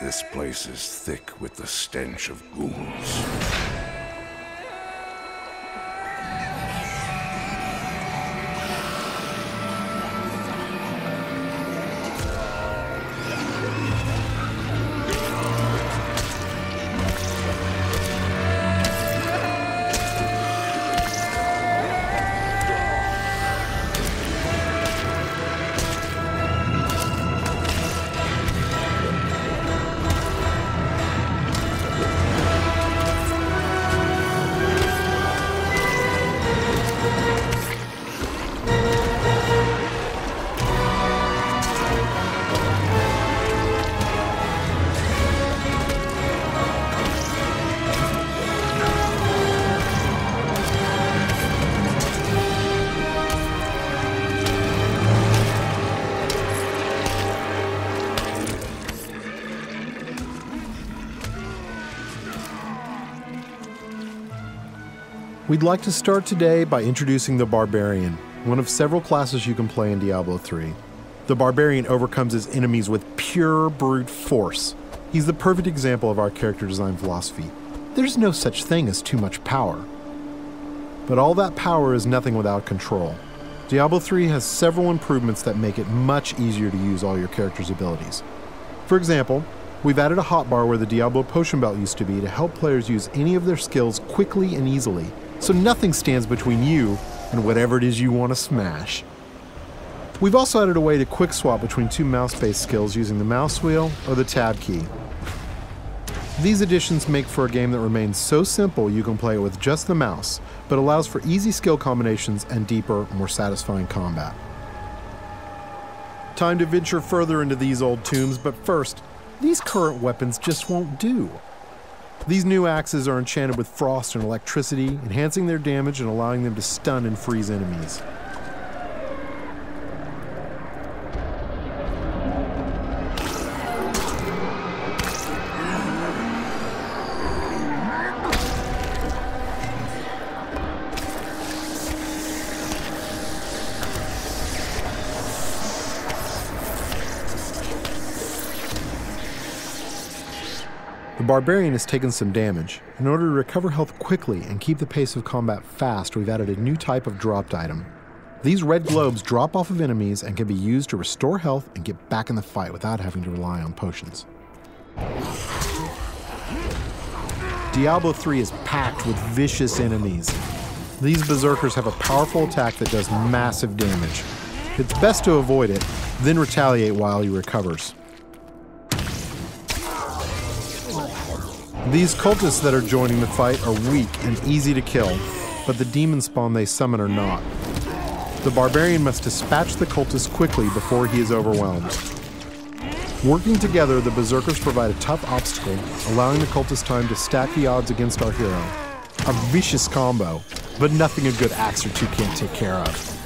This place is thick with the stench of ghouls. We'd like to start today by introducing the Barbarian, one of several classes you can play in Diablo III. The Barbarian overcomes his enemies with pure brute force. He's the perfect example of our character design philosophy. There's no such thing as too much power. But all that power is nothing without control. Diablo III has several improvements that make it much easier to use all your character's abilities. For example, we've added a hotbar where the Diablo potion belt used to be to help players use any of their skills quickly and easily, so nothing stands between you and whatever it is you want to smash. We've also added a way to quick swap between two mouse-based skills using the mouse wheel or the tab key. These additions make for a game that remains so simple you can play it with just the mouse, but allows for easy skill combinations and deeper, more satisfying combat. Time to venture further into these old tombs, but first, these current weapons just won't do. These new axes are enchanted with frost and electricity, enhancing their damage and allowing them to stun and freeze enemies. The Barbarian has taken some damage. In order to recover health quickly and keep the pace of combat fast, we've added a new type of dropped item. These red globes drop off of enemies and can be used to restore health and get back in the fight without having to rely on potions. Diablo III is packed with vicious enemies. These berserkers have a powerful attack that does massive damage. It's best to avoid it, then retaliate while he recovers. These cultists that are joining the fight are weak and easy to kill, but the demon spawn they summon are not. The Barbarian must dispatch the cultists quickly before he is overwhelmed. Working together, the berserkers provide a tough obstacle, allowing the cultists time to stack the odds against our hero. A vicious combo, but nothing a good axe or two can't take care of.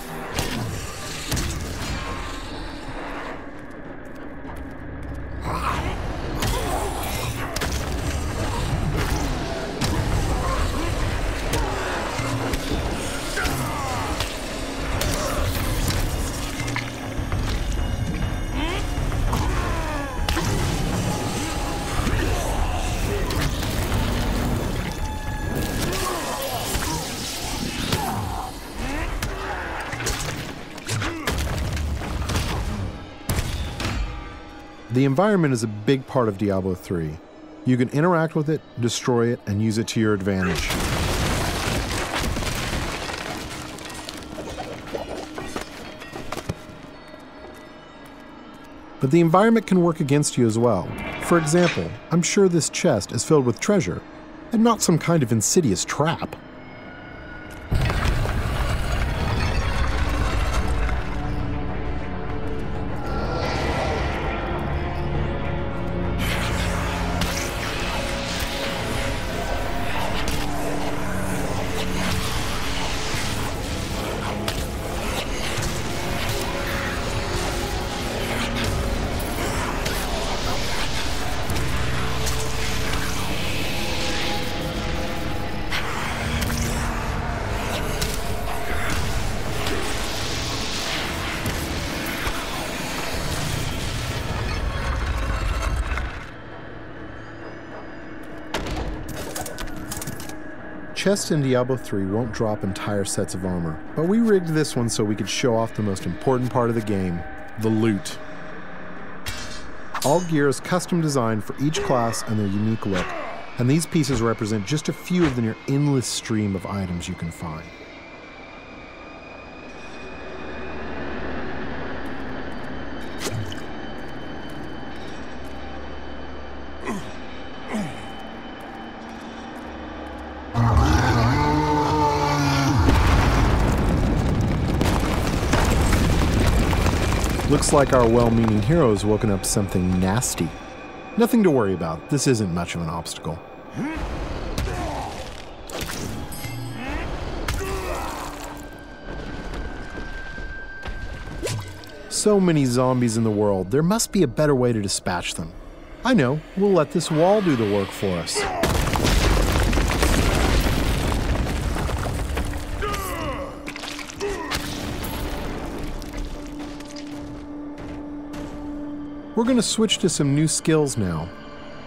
The environment is a big part of Diablo III. You can interact with it, destroy it, and use it to your advantage. But the environment can work against you as well. For example, I'm sure this chest is filled with treasure, and not some kind of insidious trap. Chests in Diablo 3 won't drop entire sets of armor, but we rigged this one so we could show off the most important part of the game, the loot. All gear is custom designed for each class and their unique look, and these pieces represent just a few of the near endless stream of items you can find. Looks like our well-meaning hero has woken up something nasty. Nothing to worry about. This isn't much of an obstacle. So many zombies in the world, there must be a better way to dispatch them. I know, we'll let this wall do the work for us. We're going to switch to some new skills now,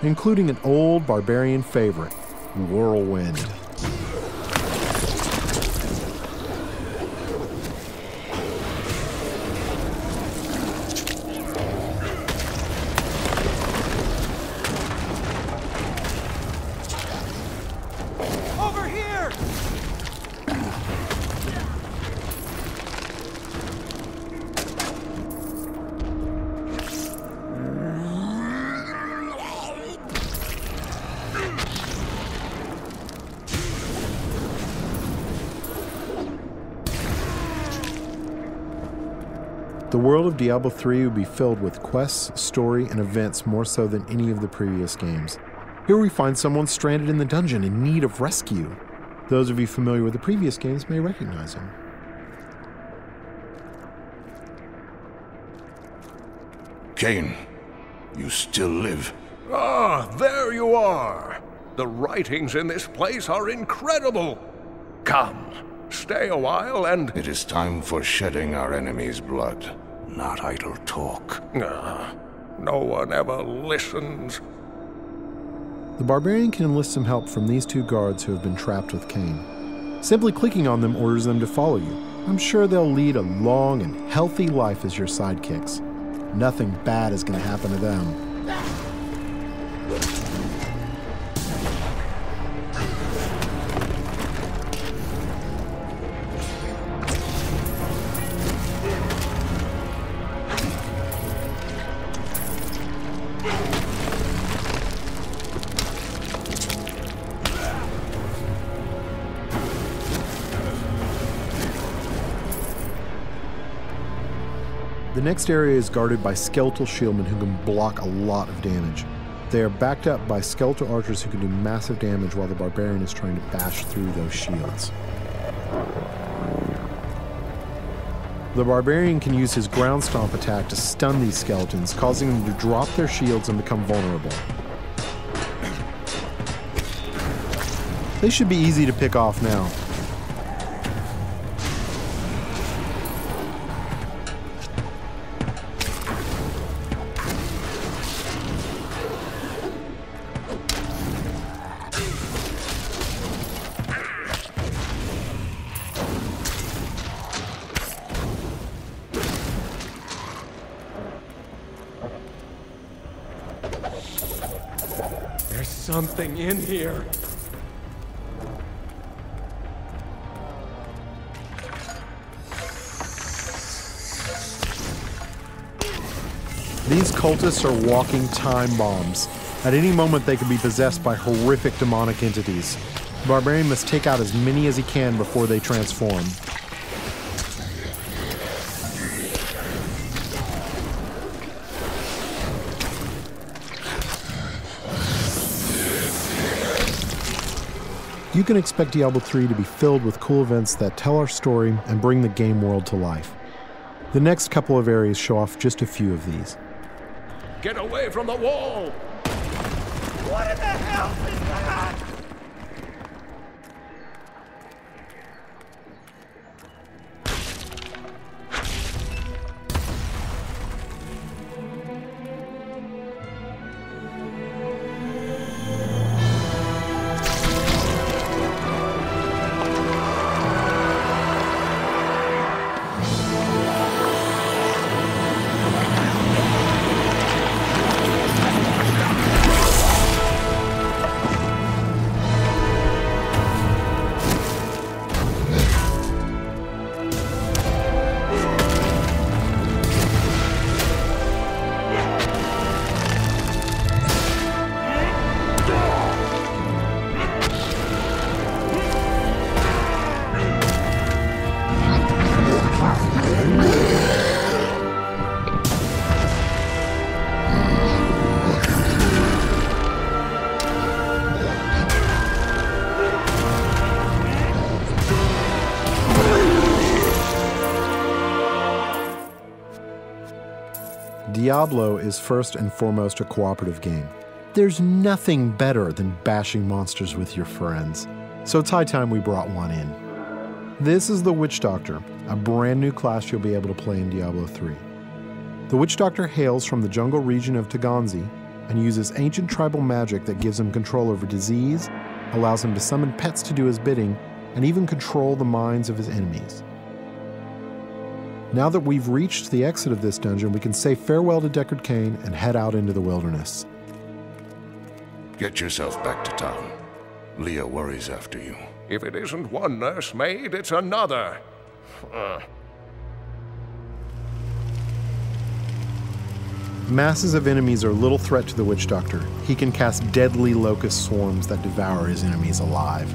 including an old barbarian favorite, Whirlwind. Over here! The world of Diablo 3 would be filled with quests, story, and events more so than any of the previous games. Here we find someone stranded in the dungeon in need of rescue. Those of you familiar with the previous games may recognize him. Cain, you still live. Ah, there you are. The writings in this place are incredible. Come, stay a while and... It is time for shedding our enemy's blood, not idle talk. No one ever listens. The barbarian can enlist some help from these two guards who have been trapped with Cain. Simply clicking on them orders them to follow you. I'm sure they'll lead a long and healthy life as your sidekicks. Nothing bad is going to happen to them. The next area is guarded by skeletal shieldmen who can block a lot of damage. They are backed up by skeletal archers who can do massive damage while the barbarian is trying to bash through those shields. The barbarian can use his ground stomp attack to stun these skeletons, causing them to drop their shields and become vulnerable. They should be easy to pick off now. There's something in here. These cultists are walking time bombs. At any moment they could be possessed by horrific demonic entities. The barbarian must take out as many as he can before they transform. You can expect Diablo 3 to be filled with cool events that tell our story and bring the game world to life. The next couple of areas show off just a few of these. Get away from the wall! What in the hell is that? Diablo is first and foremost a cooperative game. There's nothing better than bashing monsters with your friends, so it's high time we brought one in. This is the Witch Doctor, a brand new class you'll be able to play in Diablo 3. The Witch Doctor hails from the jungle region of Taganzi and uses ancient tribal magic that gives him control over disease, allows him to summon pets to do his bidding, and even control the minds of his enemies. Now that we've reached the exit of this dungeon, we can say farewell to Deckard Cain and head out into the wilderness. Get yourself back to town. Leah worries after you. If it isn't one nursemaid, it's another. Masses of enemies are little threat to the Witch Doctor. He can cast deadly locust swarms that devour his enemies alive.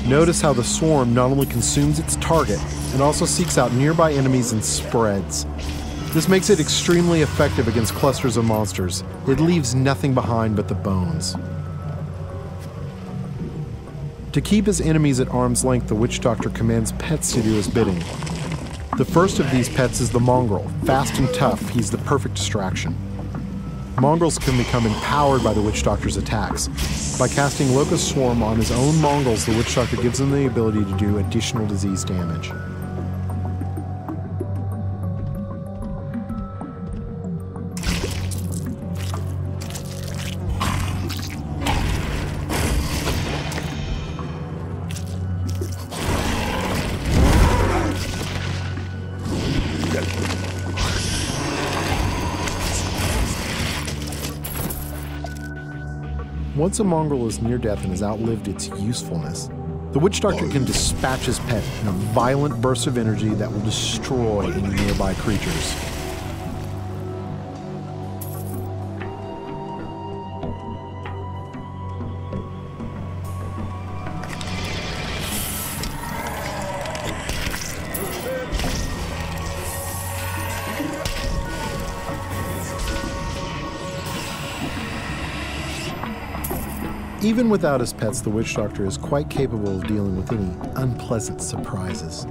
Notice how the swarm not only consumes its target, it also seeks out nearby enemies and spreads. This makes it extremely effective against clusters of monsters. It leaves nothing behind but the bones. To keep his enemies at arm's length, the Witch Doctor commands pets to do his bidding. The first of these pets is the mongrel. Fast and tough, he's the perfect distraction. Mongrels can become empowered by the Witch Doctor's attacks. By casting Locust Swarm on his own mongrels, the Witch Doctor gives them the ability to do additional disease damage. Once a mongrel is near death and has outlived its usefulness, the Witch Doctor can dispatch his pet in a violent burst of energy that will destroy any nearby creatures. Even without his pets, the Witch Doctor is quite capable of dealing with any unpleasant surprises.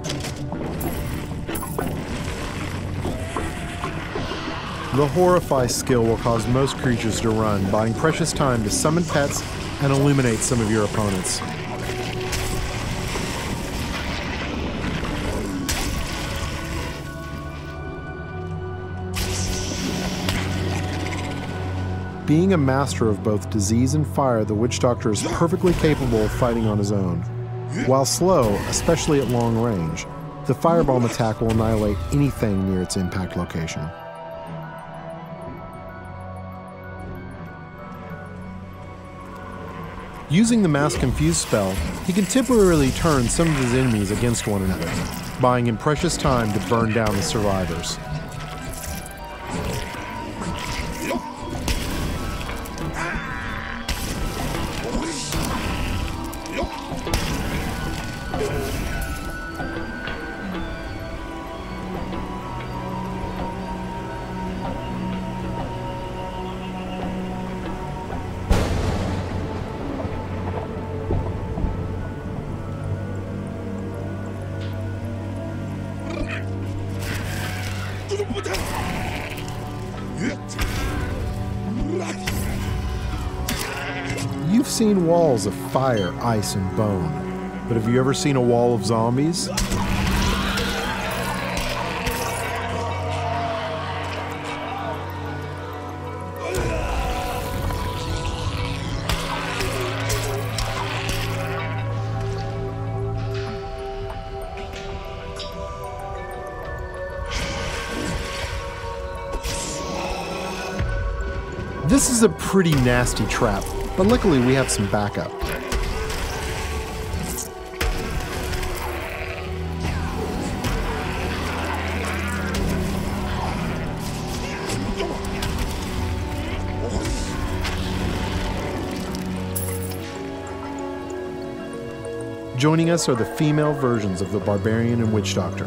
The Horrify skill will cause most creatures to run, buying precious time to summon pets and illuminate some of your opponents. Being a master of both disease and fire, the Witch Doctor is perfectly capable of fighting on his own. While slow, especially at long range, the firebomb attack will annihilate anything near its impact location. Using the Mass Confuse spell, he can temporarily turn some of his enemies against one another, buying him precious time to burn down the survivors. You've seen walls of fire, ice, and bone, but have you ever seen a wall of zombies? This is a pretty nasty trap, but luckily we have some backup. Joining us are the female versions of the Barbarian and Witch Doctor.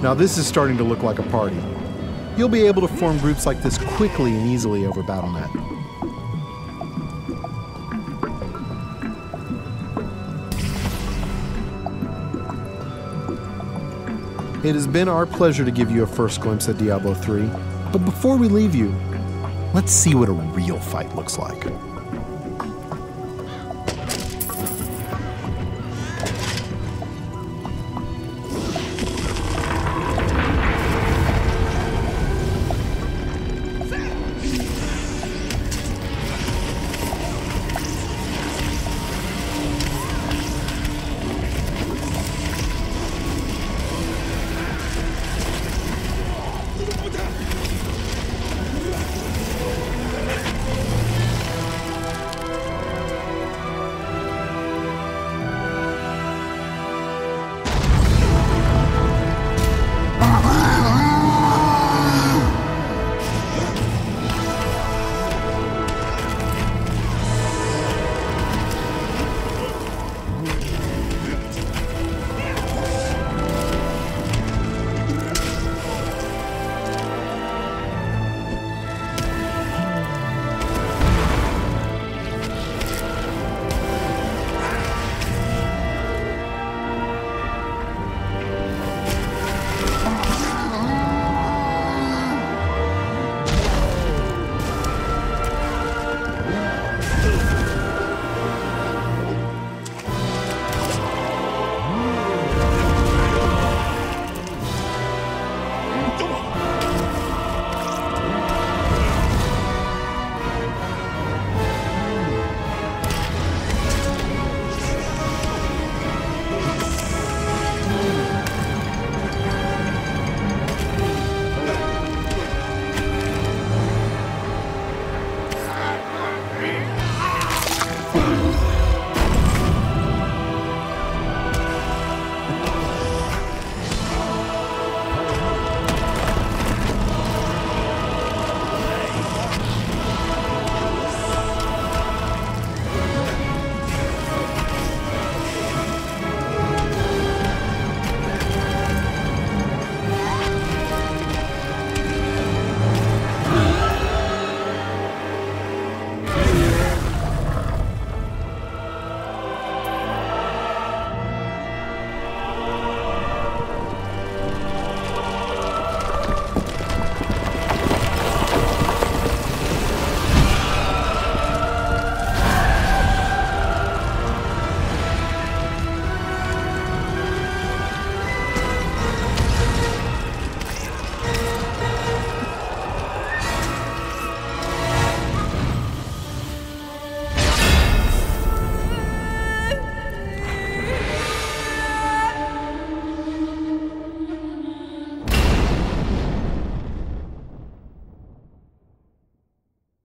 Now this is starting to look like a party. You'll be able to form groups like this quickly and easily over Battle.net. It has been our pleasure to give you a first glimpse at Diablo 3, but before we leave you, let's see what a real fight looks like.